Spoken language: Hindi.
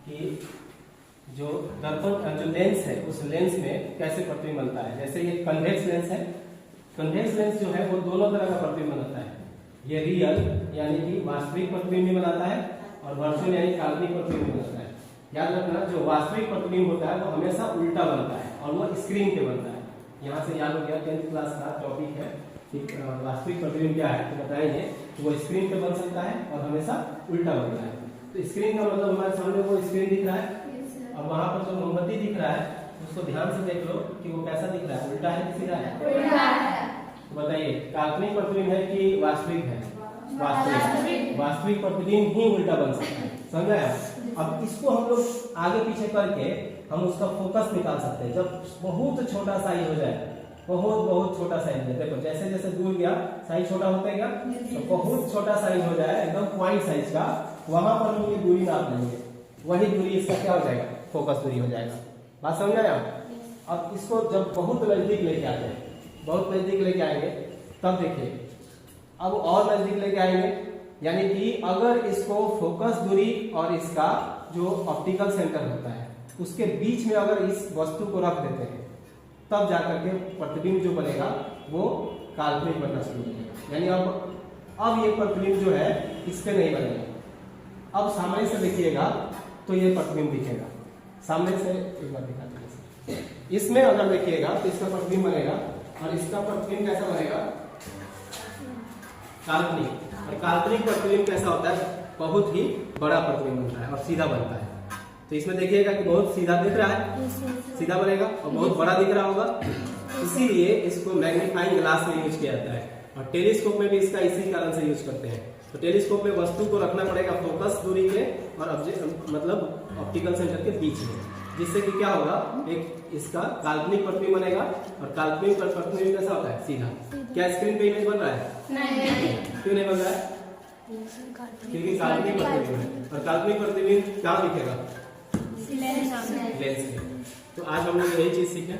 कि जो दर्पण जो लेंस है उस लेंस में कैसे प्रतिबिंब बनता है। जैसे ये कन्वेक्स लेंस है, कन्वेक्स लेंस जो है वो दोनों तरह का प्रतिबिंब बनाता है। ये रियल यानी कि वास्तविक प्रतिबिंब भी बनाता है और वर्चुअल यानी काल्पनिक प्रतिबिंब भी बनाता है। याद रखना, जो वास्तविक प्रतिबिंब होता है वो हमेशा उल्टा बनता है और वो स्क्रीन पे बनता है। यहाँ से याद हो गया, 10th क्लास का टॉपिक है कि वास्तविक प्रतिबिंब क्या है, तो बताएंगे कि वो स्क्रीन पे बन सकता है और हमेशा उल्टा बनता है। तो स्क्रीन का मतलब हमारे सामने वो स्क्रीन दिख रहा है, अब वहां पर जो मोमबत्ती दिख रहा है उसको ध्यान से देख लो कि वो कैसा दिख रहा है, उल्टा है कि सीधा है? उल्टा है। तो बताइए काल्पनिक प्रतिबिंब है कि वास्तविक है? वास्तविक। वास्तविक प्रतिबिंब ही उल्टा बन सकता है, समझ आया? अब इसको हम लोग आगे पीछे करके हम उसका फोकस निकाल सकते हैं। जब बहुत छोटा साइज हो जाए, बहुत छोटा साइज है, देखो जैसे जैसे दूर गया साइज छोटा होता है क्या, तो बहुत छोटा साइज हो जाए एकदम पॉइंट साइज का, वहां पर हम ये दूरी नाप लेंगे, वही दूरी इसका क्या हो जाएगा, फोकस दूरी हो जाएगा। बात समझ आया? अब इसको जब बहुत नजदीक लेके आते हैं, बहुत नजदीक लेके आएंगे तब देखिए, अब और नजदीक लेके आएंगे, यानी कि अगर इसको फोकस दूरी और इसका जो ऑप्टिकल सेंटर होता है उसके बीच में अगर इस वस्तु को रख देते हैं तब जाकर के प्रतिबिंब जो बनेगा वो काल्पनिक बनना शुरू हो जाएगा। यानी अब ये प्रतिबिंब जो है इस पे नहीं बनेगा। अब सामने से देखिएगा तो ये प्रतिबिंब दिखेगा, सामने से एक बार दिखा दीजिए। इसमें अगर देखिएगा तो इसका प्रतिबिंब बनेगा और इसका प्रतिबिंब कैसा बनेगा, काल्पनिक। और काल्पनिक प्रतिबिंब कैसा होता है, बहुत ही बड़ा प्रतिबिंब बनता है और सीधा बनता है। तो इसमें देखिएगा कि बहुत सीधा दिख रहा है, सीधा बनेगा और बहुत बड़ा दिख रहा होगा, इसीलिए इसको मैग्नीफाइंग ग्लास में यूज किया जाता है। और टेलीस्कोप में भी इसका इसी कारण से यूज करते हैं। तो टेलीस्कोप में वस्तु को रखना पड़ेगा फोकस दूरी के और मतलब ऑप्टिकल सेंटर के बीच में, जिससे कि क्या होगा, एक इसका काल्पनिक प्रतिबिंब बनेगा। और काल्पनिक प्रतिबिंब कैसा होता है, सीधा। क्या स्क्रीन पे इमेज बन रहा है? नहीं। क्यों नहीं बन रहा है? क्योंकि काल्पनिक प्रतिबिंब है। और काल्पनिक प्रतिबिंब कहाँ दिखेगा, लेंस में। तो आज हम लोग यही चीज सीखे।